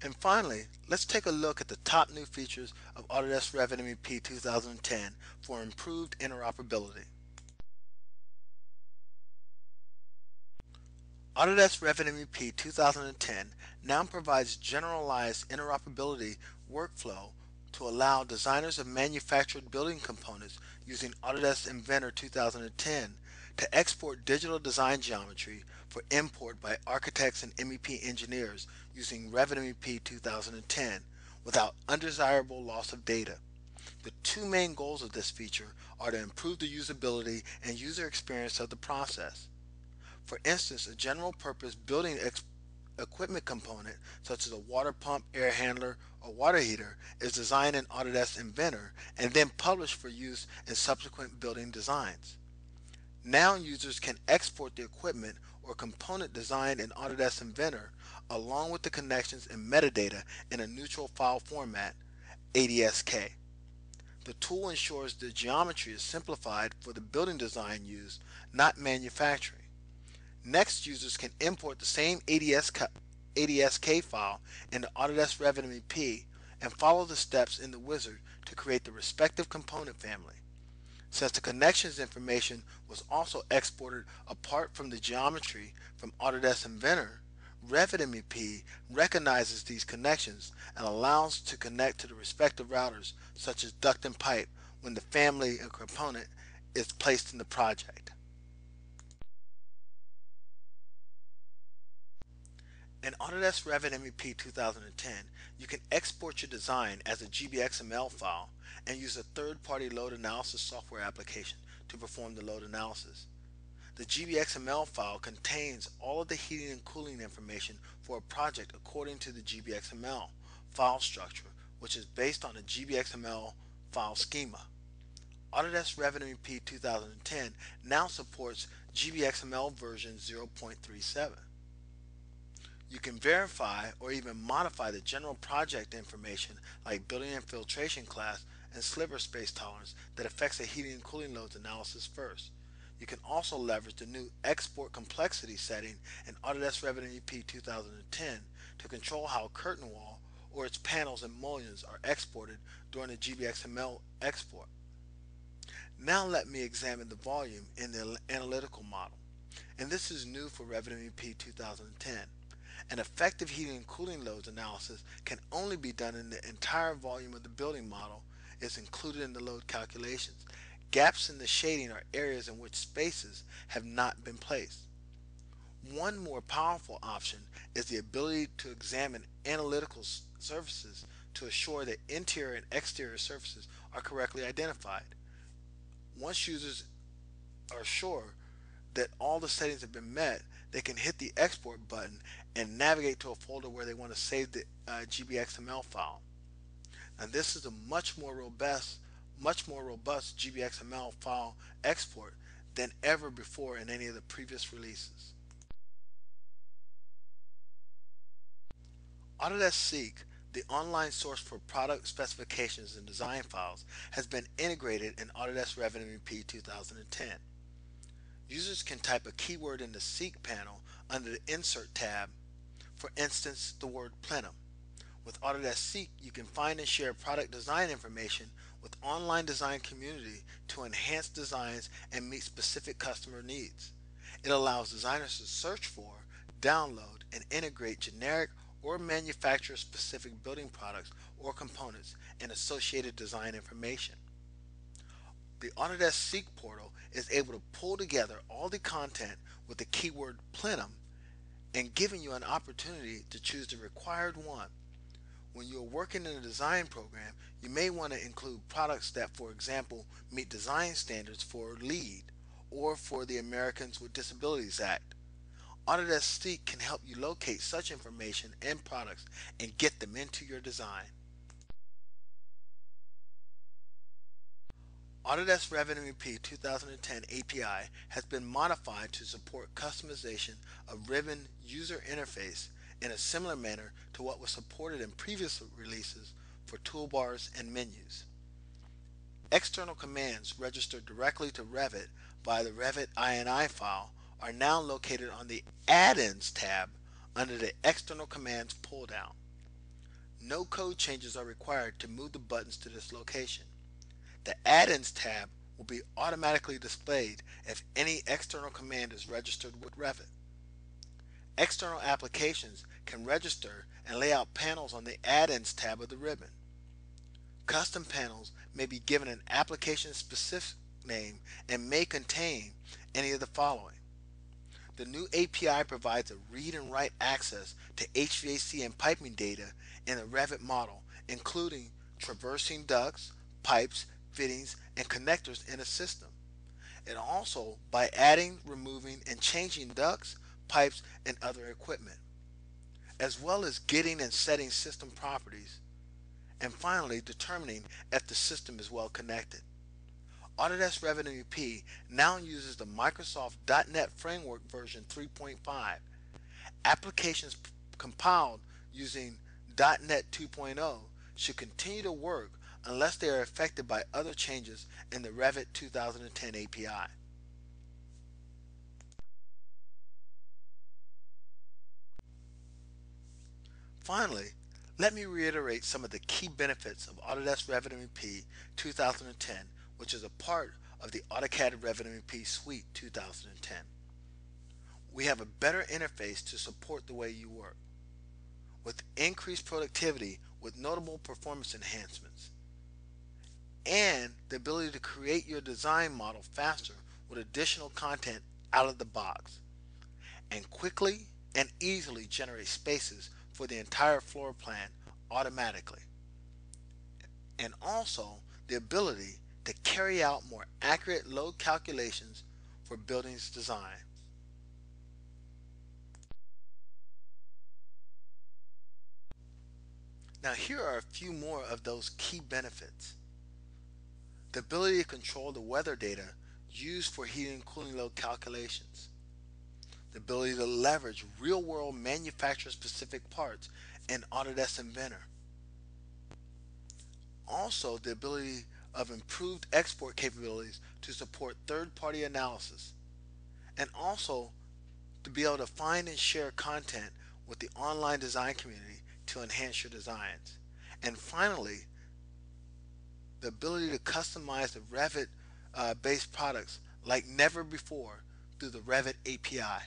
And finally, let's take a look at the top new features of Autodesk Revit MEP 2010 for improved interoperability. Autodesk Revit MEP 2010 now provides generalized interoperability workflow to allow designers of manufactured building components using Autodesk Inventor 2010 to export digital design geometry for import by architects and MEP engineers using Revit MEP 2010 without undesirable loss of data. The two main goals of this feature are to improve the usability and user experience of the process. For instance, a general purpose building equipment component such as a water pump, air handler, or water heater is designed in Autodesk Inventor and then published for use in subsequent building designs. Now users can export the equipment or component designed in Autodesk Inventor along with the connections and metadata in a neutral file format, ADSK. The tool ensures the geometry is simplified for the building design used, not manufacturing. Next, users can import the same ADSK file into Autodesk Revit MEP and follow the steps in the wizard to create the respective component family. Since the connections information was also exported apart from the geometry from Autodesk Inventor, Revit MEP recognizes these connections and allows to connect to the respective routers such as duct and pipe when the family of component is placed in the project. In Autodesk Revit MEP 2010, you can export your design as a GBXML file and use a third-party load analysis software application to perform the load analysis. The GBXML file contains all of the heating and cooling information for a project according to the GBXML file structure, which is based on the GBXML file schema. Autodesk Revit MEP 2010 now supports GBXML version 0.37. You can verify or even modify the general project information like building infiltration class and sliver space tolerance that affects the heating and cooling loads analysis first. You can also leverage the new export complexity setting in Autodesk Revit MEP 2010 to control how curtain wall or its panels and mullions are exported during the GBXML export. Now let me examine the volume in the analytical model. And this is new for Revit MEP 2010. An effective heating and cooling loads analysis can only be done in the entire volume of the building model is included in the load calculations. Gaps in the shading are areas in which spaces have not been placed. One more powerful option is the ability to examine analytical surfaces to assure that interior and exterior surfaces are correctly identified. Once users are sure that all the settings have been met, they can hit the export button and navigate to a folder where they want to save the GBXML file. Now this is a much more robust GBXML file export than ever before in any of the previous releases. Autodesk Seek, the online source for product specifications and design files, has been integrated in Autodesk Revit MEP 2010. Users can type a keyword in the Seek panel under the Insert tab, for instance, the word plenum. With Autodesk Seek, you can find and share product design information with online design community to enhance designs and meet specific customer needs. It allows designers to search for, download, and integrate generic or manufacturer specific building products or components and associated design information. The Autodesk Seek portal is able to pull together all the content with the keyword plenum and giving you an opportunity to choose the required one. When you're working in a design program, you may want to include products that, for example, meet design standards for LEED or for the Americans with Disabilities Act. Autodesk Seek can help you locate such information and products and get them into your design. Autodesk Revit MEP 2010 API has been modified to support customization of ribbon user interface in a similar manner to what was supported in previous releases for toolbars and menus. External commands registered directly to Revit via the Revit INI file are now located on the Add-ins tab under the External Commands pull-down. No code changes are required to move the buttons to this location. The Add-ins tab will be automatically displayed if any external command is registered with Revit. External applications can register and lay out panels on the Add-ins tab of the ribbon. Custom panels may be given an application-specific name and may contain any of the following. The new API provides a read and write access to HVAC and piping data in the Revit model, including traversing ducts, pipes, fittings, and connectors in a system. And also by adding, removing, and changing ducts, pipes, and other equipment, as well as getting and setting system properties, and finally determining if the system is well connected. Autodesk Revit MEP now uses the Microsoft .NET Framework version 3.5. Applications compiled using .NET 2.0 should continue to work unless they are affected by other changes in the Revit 2010 API. Finally, let me reiterate some of the key benefits of Autodesk Revit MEP 2010, which is a part of the AutoCAD Revit MEP Suite 2010. We have a better interface to support the way you work, with increased productivity with notable performance enhancements, and the ability to create your design model faster with additional content out of the box, and quickly and easily generate spaces for the entire floor plan automatically, and also the ability to carry out more accurate load calculations for buildings design. Now here are a few more of those key benefits. The ability to control the weather data used for heating and cooling load calculations. The ability to leverage real-world manufacturer-specific parts in Autodesk Inventor. Also, the ability of improved export capabilities to support third-party analysis. And also, to be able to find and share content with the online design community to enhance your designs. And finally, the ability to customize the Revit based products like never before through the Revit API.